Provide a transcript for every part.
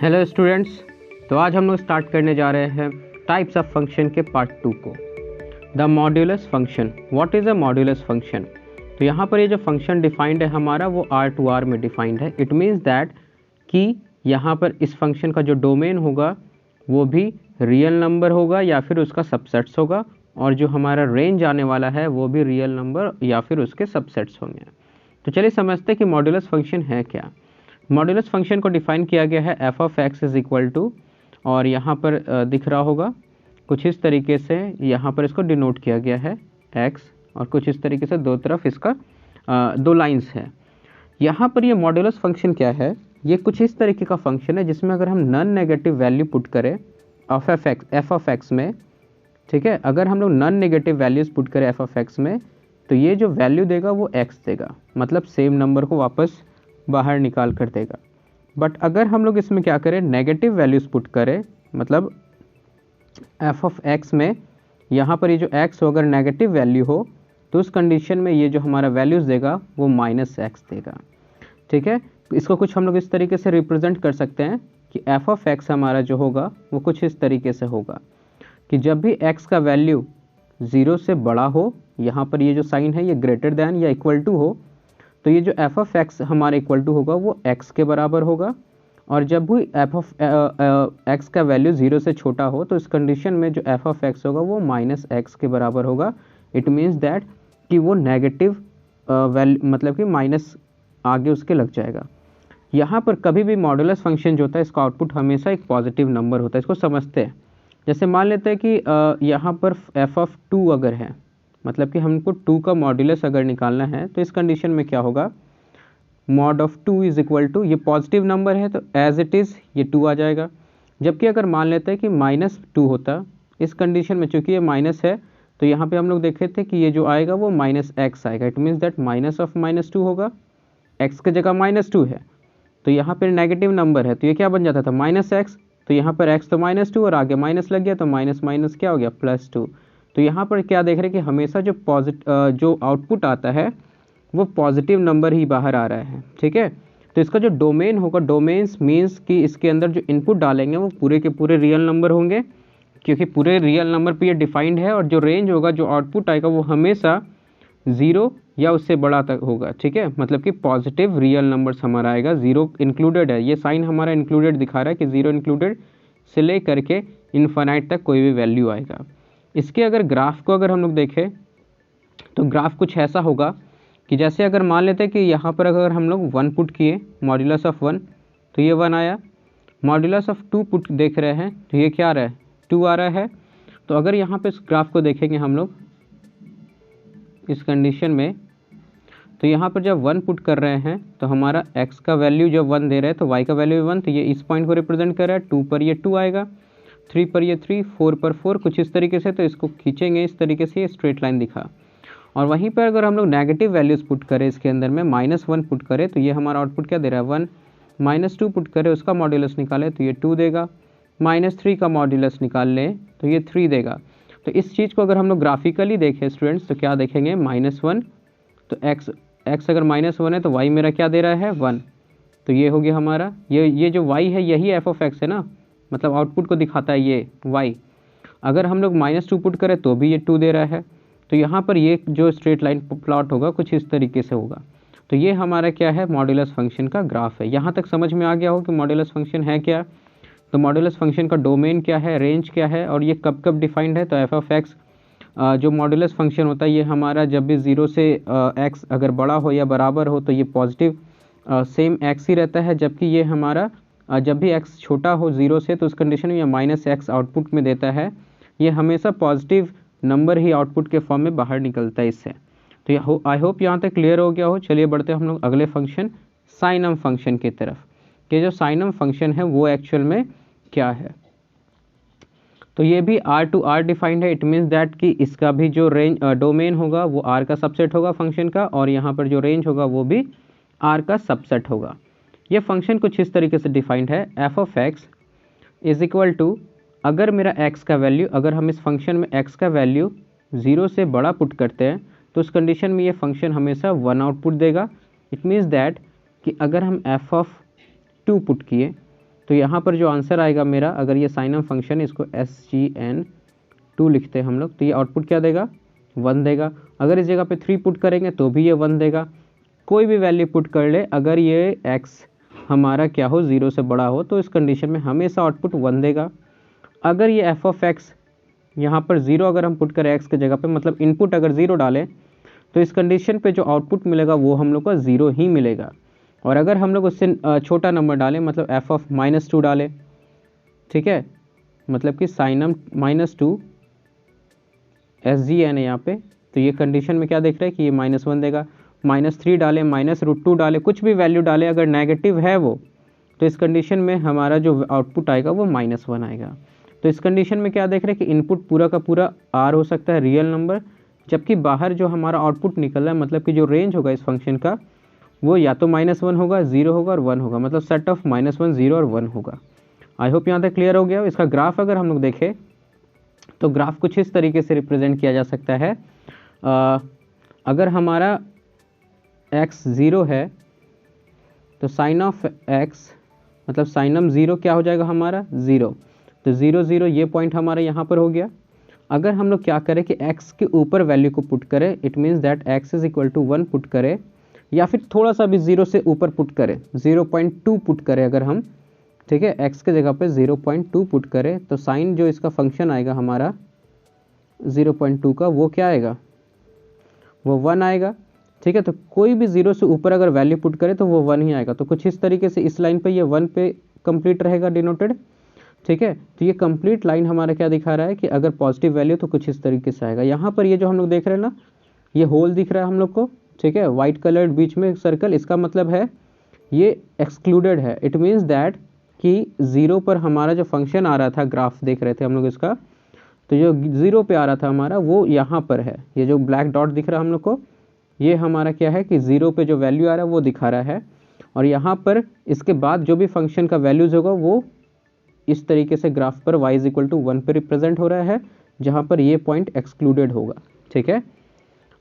Hello students, तो आज हम लोग स्टार्ट करने जा रहे हैं टाइप्स ऑफ फंक्शन के पार्ट 2 को। The modulus function. What is a modulus function? तो यहाँ पर ये जो फंक्शन डिफाइंड है हमारा वो R2R में डिफाइंड है। इट मीन्स दैट कि यहाँ पर इस फंक्शन का जो डोमेन होगा वो भी रियल नंबर होगा या फिर उसका सबसेट्स होगा, और जो हमारा रेंज आने वाला है वो भी रियल नंबर या फिर उसके सबसेट्स होंगे। तो चलिए समझते हैं कि मॉड्यूलस फंक्शन है क्या। मॉड्यूलस फंक्शन को डिफाइन किया गया है f of x is equal to, और यहाँ पर दिख रहा होगा कुछ इस तरीके से, यहाँ पर इसको डिनोट किया गया है एक्स, और कुछ इस तरीके से दो तरफ इसका दो लाइंस है। यहाँ पर ये मॉड्यूलस फंक्शन क्या है, ये कुछ इस तरीके का फंक्शन है जिसमें अगर हम नॉन नेगेटिव वैल्यू पुट करें एफ ऑफ एक्स में, ठीक है, अगर हम लोग नॉन नेगेटिव वैल्यूज़ पुट करें एफ ऑफ एक्स में, तो ये जो वैल्यू देगा वो एक्स देगा, मतलब सेम नंबर को वापस बाहर निकाल कर देगा। बट अगर हम लोग इसमें क्या करें, नेगेटिव वैल्यूज़ पुट करें, मतलब एफ ऑफ एक्स में यहाँ पर ये जो एक्स हो अगर नेगेटिव वैल्यू हो तो उस कंडीशन में ये जो हमारा वैल्यूज़ देगा वो माइनस एक्स देगा। ठीक है, इसको कुछ हम लोग इस तरीके से रिप्रेजेंट कर सकते हैं कि एफ ऑफ एक्स हमारा जो होगा वो कुछ इस तरीके से होगा कि जब भी एक्स का वैल्यू 0 से बड़ा हो, यहाँ पर ये जो साइन है ये ग्रेटर दैन या इक्वल टू हो, तो ये जो एफ ऑफ एक्स हमारा इक्वल टू होगा वो एक्स के बराबर होगा। और जब भी एफ ऑफ एक्स का वैल्यू 0 से छोटा हो तो इस कंडीशन में जो एफ ऑफ एक्स होगा वो माइनस एक्स के बराबर होगा। इट मीन्स दैट कि वो नेगेटिव वैल्यू, मतलब कि माइनस आगे उसके लग जाएगा। यहाँ पर कभी भी मॉड्यूलस फंक्शन जो होता है इसका आउटपुट हमेशा एक पॉजिटिव नंबर होता है। इसको समझते हैं, जैसे मान लेते हैं कि यहाँ पर एफ ऑफ 2 अगर है, मतलब कि हमको 2 का मॉड्यूलस अगर निकालना है तो इस कंडीशन में क्या होगा, mod of 2 is equal to, ये पॉजिटिव नंबर है तो एज इट इज़ ये 2 आ जाएगा। जबकि अगर मान लेते हैं कि -2 होता, इस कंडीशन में चूंकि ये माइनस है तो यहाँ पे हम लोग देखे थे कि ये जो आएगा वो माइनस एक्स आएगा। It means that minus of -2 होगा, एक्स की जगह -2 है तो यहाँ पर नेगेटिव नंबर है तो ये क्या बन जाता था माइनस एक्स, तो यहाँ पर एक्स तो -2 और आगे माइनस लग गया तो माइनस माइनस क्या हो गया +2। तो यहाँ पर क्या देख रहे हैं कि हमेशा जो आउटपुट आता है वो पॉजिटिव नंबर ही बाहर आ रहा है। ठीक है, तो इसका जो डोमेन होगा, डोमेन्स मीन्स कि इसके अंदर जो इनपुट डालेंगे वो पूरे के पूरे रियल नंबर होंगे, क्योंकि पूरे रियल नंबर पे ये डिफाइंड है। और जो रेंज होगा, जो आउटपुट आएगा वो हमेशा 0 या उससे बड़ा तक होगा। ठीक है, मतलब कि पॉजिटिव रियल नंबर्स हमारा आएगा, 0 इंक्लूडेड है, ये साइन हमारा इंक्लूडेड दिखा रहा है कि 0 इंक्लूडेड से ले करके इन्फाइनाइट तक कोई भी वैल्यू आएगा। इसके अगर ग्राफ को अगर हम लोग देखें तो ग्राफ कुछ ऐसा होगा कि जैसे अगर मान लेते हैं कि यहाँ पर अगर हम लोग 1 पुट किए, मॉड्यूलस ऑफ 1, तो ये 1 आया। मॉड्यूलस ऑफ 2 पुट देख रहे हैं तो ये क्या आ रहा है, 2 आ रहा है। तो अगर यहाँ पे इस ग्राफ को देखेंगे हम लोग इस कंडीशन में, तो यहाँ पर जब 1 पुट कर रहे हैं तो हमारा x का वैल्यू जब 1 दे रहे हैं तो y का वैल्यू 1, तो ये इस पॉइंट को रिप्रेजेंट कर रहा है। 2 पर ये 2 आएगा, 3 पर ये 3, 4 पर 4, कुछ इस तरीके से। तो इसको खींचेंगे इस तरीके से, ये स्ट्रेट लाइन दिखा। और वहीं पर अगर हम लोग नेगेटिव वैल्यूज़ पुट करें इसके अंदर में, -1 पुट करें तो ये हमारा आउटपुट क्या दे रहा है 1, -2 पुट करें उसका मॉड्यूलस निकालें तो ये 2 देगा, -3 का मॉड्यूलस निकाल लें तो ये 3 देगा। तो इस चीज़ को अगर हम लोग ग्राफिकली देखें स्टूडेंट्स तो क्या देखेंगे, -1 तो x अगर -1 है तो y मेरा क्या दे रहा है 1, तो ये हो गया हमारा, ये जो y है यही एफ ऑफ एक्स है ना, मतलब आउटपुट को दिखाता है ये y। अगर हम लोग -2 पुट करें तो भी ये 2 दे रहा है। तो यहाँ पर ये जो स्ट्रेट लाइन प्लॉट होगा कुछ इस तरीके से होगा। तो ये हमारा क्या है, मॉड्यूलस फंक्शन का ग्राफ है। यहाँ तक समझ में आ गया हो कि मॉड्यूलस फंक्शन है क्या। तो मॉड्यूलस फंक्शन का डोमेन क्या है, रेंज क्या है, और ये कब कब डिफाइंड है। तो एफ ऑफ एक्स जो मॉड्यूलस फंक्शन होता है ये हमारा जब भी 0 से x अगर बड़ा हो या बराबर हो तो ये पॉजिटिव सेम x ही रहता है। जबकि ये हमारा जब भी x छोटा हो 0 से तो उस कंडीशन में ये -x आउटपुट में देता है। ये हमेशा पॉजिटिव नंबर ही आउटपुट के फॉर्म में बाहर निकलता है इससे। तो आई होप यहाँ तक क्लियर हो गया हो। चलिए बढ़ते हैं हम लोग अगले फंक्शन साइनम फंक्शन की तरफ, कि जो साइनम फंक्शन है वो एक्चुअल में क्या है। तो ये भी R2R डिफाइंड है। इट मीन्स दैट कि इसका भी जो रेंज डोमेन होगा वो R का सबसेट होगा फंक्शन का, और यहाँ पर जो रेंज होगा वो भी R का सबसेट होगा। ये फंक्शन कुछ इस तरीके से डिफाइंड है, f of x is equal to, अगर मेरा x का वैल्यू, अगर हम इस फंक्शन में x का वैल्यू 0 से बड़ा पुट करते हैं तो उस कंडीशन में ये फंक्शन हमेशा 1 आउटपुट देगा। इट मीन्स दैट कि अगर हम f ऑफ 2 पुट किए तो तो यहाँ पर जो आंसर आएगा मेरा, अगर ये साइनम फंक्शन है, इसको SGN2 लिखते हैं हम लोग, तो ये आउटपुट क्या देगा, 1 देगा। अगर इस जगह पे 3 पुट करेंगे तो भी ये 1 देगा। कोई भी वैल्यू पुट कर ले, अगर ये x हमारा क्या हो, 0 से बड़ा हो, तो इस कंडीशन में हमेशा आउटपुट 1 देगा। अगर ये f ऑफ x यहाँ पर 0 अगर हम पुट करें x के जगह पे, मतलब इनपुट अगर 0 डालें, तो इस कंडीशन पे जो आउटपुट मिलेगा वो हम लोग का 0 ही मिलेगा। और अगर हम लोग उससे छोटा नंबर डालें, मतलब f ऑफ -2 डालें, ठीक है, मतलब कि साइनम -2 SGN है यहाँ पे, तो ये कंडीशन में क्या देख रहे हैं कि ये -1 देगा। -3 डालें, -√2 डालें, कुछ भी वैल्यू डालें, अगर नेगेटिव है वो, तो इस कंडीशन में हमारा जो आउटपुट आएगा वो -1 आएगा। तो इस कंडीशन में क्या देख रहे हैं कि इनपुट पूरा का पूरा R हो सकता है, रियल नंबर, जबकि बाहर जो हमारा आउटपुट निकल रहा है, मतलब कि जो रेंज होगा इस फंक्शन का, वो या तो -1 होगा, 0 होगा और 1 होगा, मतलब सेट ऑफ -1, 0 और 1 होगा। आई होप यहाँ तक क्लियर हो गया। इसका ग्राफ अगर हम लोग देखें तो ग्राफ कुछ इस तरीके से रिप्रेजेंट किया जा सकता है। अगर हमारा x 0 है तो साइन ऑफ x, मतलब साइनम 0 क्या हो जाएगा हमारा, 0, तो 0 0 ये पॉइंट हमारा यहाँ पर हो गया। अगर हम लोग क्या करें कि x के ऊपर वैल्यू को पुट करें, it means that x is equal to 1 put करें, या फिर थोड़ा सा भी 0 से ऊपर पुट करें, 0.2 पुट करें अगर हम, ठीक है, x के जगह पे 0.2 पुट करें, तो साइन जो इसका फंक्शन आएगा हमारा 0.2 का, वो क्या आएगा, वो 1 आएगा। ठीक है, तो कोई भी 0 से ऊपर अगर वैल्यू पुट करें तो वो 1 ही आएगा। तो कुछ इस तरीके से इस लाइन पे ये 1 पे कंप्लीट रहेगा डिनोटेड। ठीक है, तो ये कंप्लीट लाइन हमारा क्या दिखा रहा है कि अगर पॉजिटिव वैल्यू तो कुछ इस तरीके से आएगा। यहाँ पर ये जो हम लोग देख रहे हैं ना, ये होल दिख रहा है हम लोग को, ठीक है, वाइट कलर्ड बीच में सर्कल, इसका मतलब है ये एक्सक्लूडेड है। इट मीन्स दैट कि 0 पर हमारा जो फंक्शन आ रहा था, ग्राफ देख रहे थे हम लोग इसका, तो जो 0 पे आ रहा था हमारा वो यहाँ पर है। ये जो ब्लैक डॉट दिख रहा है हम लोग को, ये हमारा क्या है कि 0 पे जो वैल्यू आ रहा है वो दिखा रहा है, और यहाँ पर इसके बाद जो भी फंक्शन का वैल्यूज होगा वो इस तरीके से ग्राफ पर y इज इक्वल टू 1 पे रिप्रेजेंट हो रहा है, जहाँ पर ये पॉइंट एक्सक्लूडेड होगा। ठीक है,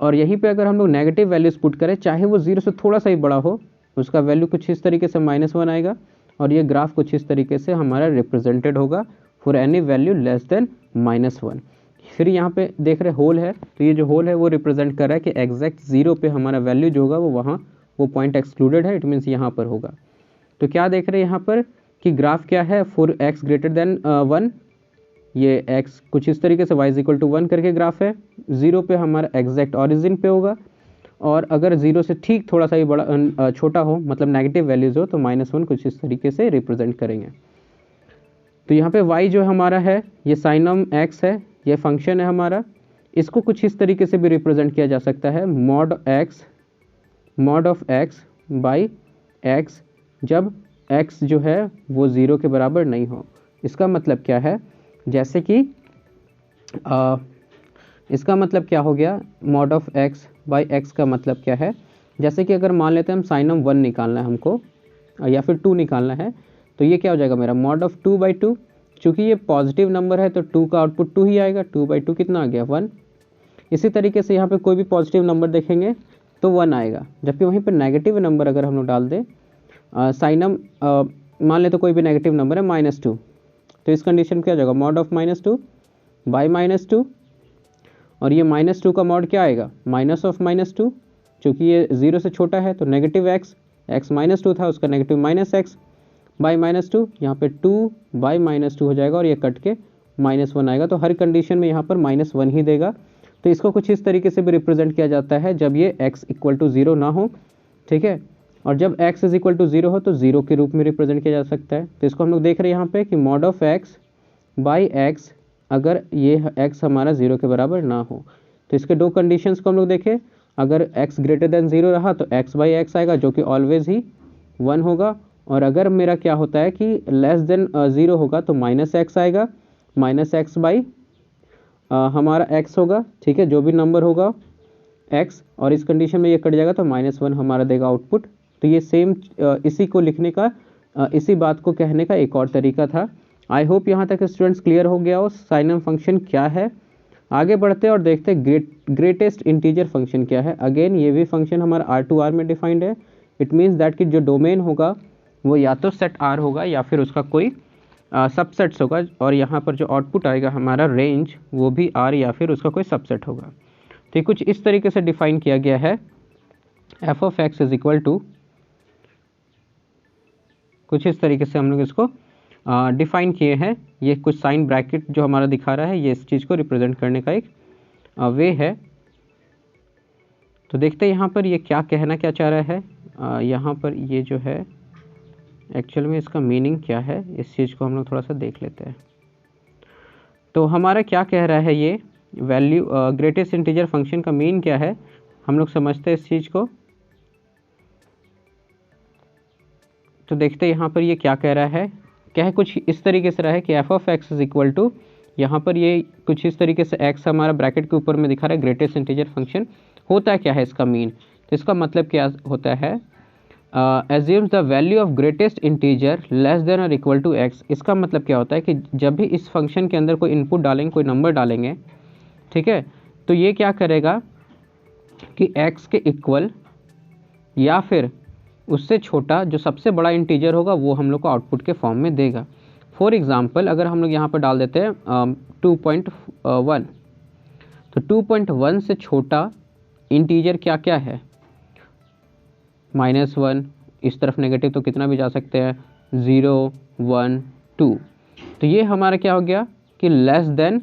और यहीं पे अगर हम लोग नेगेटिव वैल्यूज पुट करें, चाहे वो 0 से थोड़ा सा ही बड़ा हो, उसका वैल्यू कुछ इस तरीके से -1 आएगा, और ये ग्राफ कुछ इस तरीके से हमारा रिप्रेजेंटेड होगा for any value less than -1। फिर यहाँ पे देख रहे होल है, तो ये जो होल है वो रिप्रेजेंट कर रहा है कि एग्जैक्ट 0 पे हमारा वैल्यू जो होगा वो वहाँ वो पॉइंट एक्सक्लूडेड है, इट मीन्स यहाँ पर होगा। तो क्या देख रहे हैं यहाँ पर कि ग्राफ क्या है, फॉर x ग्रेटर देन 1, ये x कुछ इस तरीके से y इज इक्वल टू 1 करके ग्राफ है, 0 पे हमारा एग्जैक्ट ऑरिजिन पे होगा, और अगर 0 से ठीक थोड़ा सा ही बड़ा छोटा हो, मतलब नेगेटिव वैल्यूज हो, तो -1 कुछ इस तरीके से रिप्रेजेंट करेंगे। तो यहाँ पे y जो हमारा है ये साइनम x है, ये फंक्शन है हमारा, इसको कुछ इस तरीके से भी रिप्रेजेंट किया जा सकता है, mod of x by x, जब x जो है वो 0 के बराबर नहीं हो। इसका मतलब क्या है, जैसे कि इसका मतलब क्या हो गया, mod of x by x का मतलब क्या है, जैसे कि अगर मान लेते हैं हम साइनम 1 निकालना है हमको, या फिर 2 निकालना है, तो ये क्या हो जाएगा मेरा मॉड ऑफ 2/2। चूँकि ये पॉजिटिव नंबर है तो 2 का आउटपुट 2 ही आएगा, 2/2 कितना आ गया, 1। इसी तरीके से यहाँ पे कोई भी पॉजिटिव नंबर देखेंगे तो 1 आएगा, जबकि वहीं पर नेगेटिव नंबर अगर हम लोग डाल दें, साइनम मान ले तो कोई भी नेगेटिव नंबर है -2, तो इस कंडीशन क्या हो जाएगा, मॉड ऑफ -2 बाई -2, और ये -2 का मॉड क्या आएगा, माइनस ऑफ -2, चूँकि ये 0 से छोटा है तो नेगेटिव x -2 था, उसका नेगेटिव -x बाई -2, यहाँ पे 2 बाई -2 हो जाएगा, और ये कट के -1 आएगा। तो हर कंडीशन में यहाँ पर -1 ही देगा। तो इसको कुछ इस तरीके से भी रिप्रेजेंट किया जाता है जब ये x इक्वल टू 0 ना हो। ठीक है, और जब x इज इक्वल टू 0 हो तो 0 के रूप में रिप्रेजेंट किया जा सकता है। तो इसको हम लोग देख रहे हैं यहाँ पे कि mod of x by x, अगर ये x हमारा 0 के बराबर ना हो, तो इसके दो कंडीशंस को हम लोग देखें। अगर x ग्रेटर देन 0 रहा तो x बाई x आएगा, जो कि ऑलवेज ही 1 होगा, और अगर मेरा क्या होता है कि लेस देन 0 होगा तो -x आएगा, -x बाई हमारा x होगा। ठीक है, जो भी नंबर होगा x, और इस कंडीशन में ये कट जाएगा तो -1 हमारा देगा आउटपुट। तो ये सेम इसी को लिखने का, इसी बात को कहने का एक और तरीका था। आई होप यहाँ तक स्टूडेंट्स क्लियर हो गया हो साइनम फंक्शन क्या है। आगे बढ़ते और देखते ग्रेटेस्ट इंटीजर फंक्शन क्या है। अगेन ये भी फंक्शन हमारा R2R में डिफाइंड है। इट मीन्स दैट कि जो डोमेन होगा वो या तो सेट आर होगा या फिर उसका कोई सबसेट्स होगा, और यहाँ पर जो आउटपुट आएगा हमारा रेंज वो भी आर या फिर उसका कोई सबसेट होगा। तो कुछ इस तरीके से डिफाइन किया गया है f of x is equal to, कुछ इस तरीके से हम लोग इसको डिफाइन किए हैं। ये कुछ साइन ब्रैकेट जो हमारा दिखा रहा है, ये इस चीज़ को रिप्रेजेंट करने का एक वे है। तो देखते हैं यहाँ पर ये क्या कहना क्या चाह रहा है। यहाँ पर ये जो है एक्चुअल में इसका मीनिंग क्या है, इस चीज़ को हम लोग थोड़ा सा देख लेते हैं। तो हमारा क्या कह रहा है ये वैल्यू ग्रेटेस्ट इंटीजर फंक्शन का मीन क्या है, हम लोग समझते हैं इस चीज़ को। तो देखते हैं यहाँ पर ये क्या कह रहा है, क्या है कुछ इस तरीके से रहा है कि f of x is equal to, यहाँ पर ये कुछ इस तरीके से एक्स हमारा ब्रैकेट के ऊपर में दिखा रहा है ग्रेटेस्ट इंटीजर फंक्शन। होता है क्या है इसका मीन, तो इसका मतलब क्या होता है, assumes the value of greatest integer less than और इक्वल टू एक्स। इसका मतलब क्या होता है कि जब भी इस फंक्शन के अंदर कोई इनपुट डालेंगे, कोई नंबर डालेंगे, ठीक है, तो ये क्या करेगा कि एक्स के इक्वल या फिर उससे छोटा जो सबसे बड़ा इंटीजर होगा वो हम लोग को आउटपुट के फॉर्म में देगा। फॉर एग्जांपल अगर हम लोग यहाँ पर डाल देते हैं 2.1, तो 2.1 से छोटा इंटीजर क्या क्या है, -1, इस तरफ नेगेटिव तो कितना भी जा सकते हैं, 0, 1, 2। तो ये हमारा क्या हो गया कि लेस देन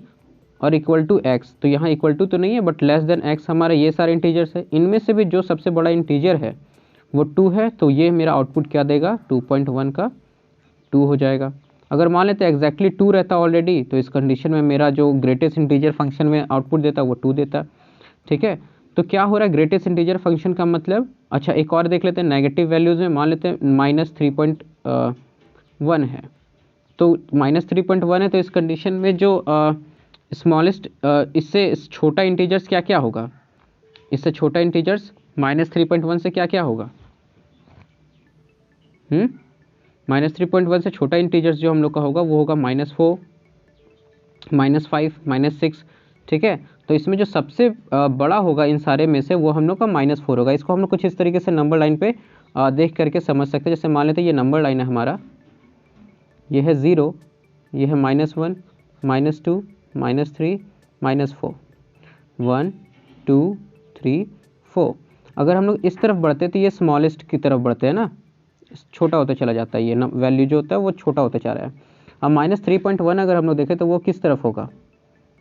और इक्वल टू एक्स। तो यहाँ इक्वल टू तो नहीं है बट लेस देन एक्स हमारे ये सारे इंटीजर्स है, इनमें से भी जो सबसे बड़ा इंटीजर है वो 2 है। तो ये मेरा आउटपुट क्या देगा, 2.1 का 2 हो जाएगा। अगर मान लेते हैं एग्जैक्टली 2 रहता ऑलरेडी, तो इस कंडीशन में मेरा जो ग्रेटेस्ट इंटीजर फंक्शन में आउटपुट देता वो 2 देता। ठीक है, तो क्या हो रहा है ग्रेटेस्ट इंटीजर फंक्शन का मतलब, अच्छा एक और देख लेते हैं नेगेटिव वैल्यूज़ में, मान लेते हैं -3.1 है। तो -3.1 है, तो इस कंडीशन में जो स्मॉलेस्ट इससे छोटा इंटीजर्स क्या क्या होगा, इससे छोटा इंटीजर्स -3.1 से क्या क्या होगा, -3.1 से छोटा इंटीजर्स जो हम लोग का होगा वो होगा -4, -5, -6। ठीक है, तो इसमें जो सबसे बड़ा होगा इन सारे में से वो हम लोग का -4 होगा। इसको हम लोग कुछ इस तरीके से नंबर लाइन पे देख करके समझ सकते हैं। जैसे मान लेते हैं ये नंबर लाइन है हमारा, ये है 0, ये है -1, -2, -3, -4, 1, 2, 3, 4। अगर हम लोग इस तरफ बढ़ते तो ये स्मॉलेस्ट की तरफ बढ़ते हैं ना, छोटा होता चला जाता है, ये वैल्यू जो होता है वो छोटा होता जा रहा है। अब -3.1 अगर हम लोग देखें तो वो किस तरफ होगा,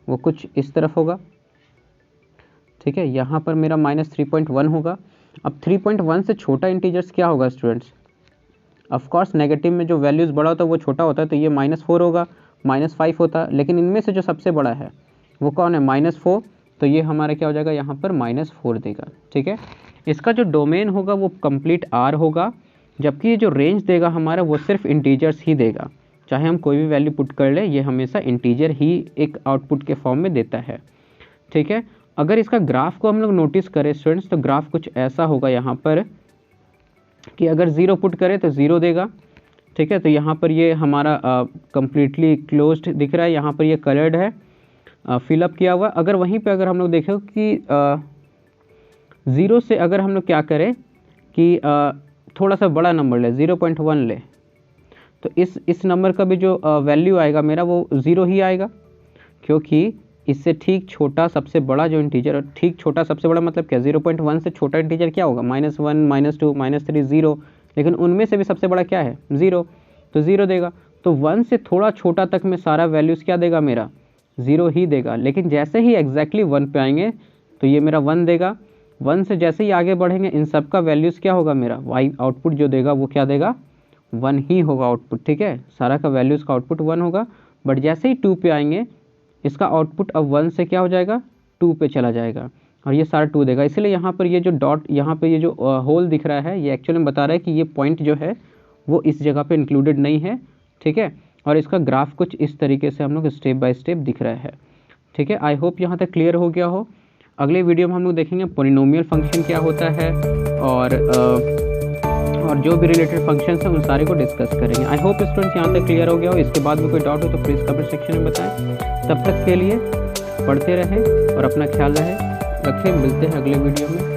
वो कुछ इस तरफ होगा। ठीक है, यहाँ पर मेरा -3.1 होगा। अब 3.1 से छोटा इंटीजर्स क्या होगा स्टूडेंट्स, ऑफ कोर्स नेगेटिव में जो वैल्यूज़ बड़ा होता है वो छोटा होता है, तो ये -4 होगा, -5 होता, लेकिन इनमें से जो सबसे बड़ा है वो कौन है, -4। तो ये हमारा क्या हो जाएगा, यहाँ पर -4 देगा। ठीक है, इसका जो डोमेन होगा वो कंप्लीट आर होगा, जबकि ये जो रेंज देगा हमारा वो सिर्फ इंटीजर्स ही देगा। चाहे हम कोई भी वैल्यू पुट कर ले, ये हमेशा इंटीजर ही एक आउटपुट के फॉर्म में देता है। ठीक है, अगर इसका ग्राफ को हम लोग नोटिस करें स्टूडेंट्स, तो ग्राफ कुछ ऐसा होगा यहाँ पर कि अगर 0 पुट करें तो 0 देगा। ठीक है, तो यहाँ पर ये हमारा कम्प्लीटली क्लोज्ड दिख रहा है, यहाँ पर ये कलर्ड है, फिलअप किया हुआ। अगर वहीं पे अगर हम लोग देखें कि 0 से अगर हम लोग क्या करें कि थोड़ा सा बड़ा नंबर ले, 0.1 ले, तो इस नंबर का भी जो वैल्यू आएगा मेरा वो 0 ही आएगा, क्योंकि इससे ठीक छोटा सबसे बड़ा जो इंटीजर, ठीक छोटा सबसे बड़ा मतलब क्या, 0.1 से छोटा इंटीजर क्या होगा, -1, -2, -3, 0, लेकिन उनमें से भी सबसे बड़ा क्या है, 0, तो 0 देगा। तो 1 से थोड़ा छोटा तक में सारा वैल्यूज़ क्या देगा मेरा, 0 ही देगा। लेकिन जैसे ही एग्जैक्टली 1 पे आएंगे तो ये मेरा 1 देगा। 1 से जैसे ही आगे बढ़ेंगे इन सब का वैल्यूज़ क्या होगा मेरा, वाई आउटपुट जो देगा वो क्या देगा, 1 ही होगा आउटपुट। ठीक है, सारा का वैल्यूज़ का आउटपुट 1 होगा। बट जैसे ही 2 पे आएंगे इसका आउटपुट अब 1 से क्या हो जाएगा, 2 पे चला जाएगा, और ये सारा 2 देगा। इसलिए यहाँ पर ये जो डॉट, यहाँ पर ये जो होल दिख रहा है, ये एक्चुअली में बता रहा है कि ये पॉइंट जो है वो इस जगह पे इंक्लूडेड नहीं है। ठीक है, और इसका ग्राफ कुछ इस तरीके से हम लोग स्टेप बाय स्टेप दिख रहा है। ठीक है, आई होप यहाँ तक क्लियर हो गया हो। अगले वीडियो में हम लोग देखेंगे पॉलिनोमियल फंक्शन क्या होता है, और जो भी रिलेटेड फंक्शंस हैं उन सारे को डिस्कस करेंगे। आई होप स्टूडेंट्स यहाँ तक क्लियर हो गया हो। इसके बाद में कोई डाउट हो तो प्लीज़ कमेंट सेक्शन में बताएं। तब तक के लिए पढ़ते रहें और अपना ख्याल रखें। मिलते हैं अगले वीडियो में।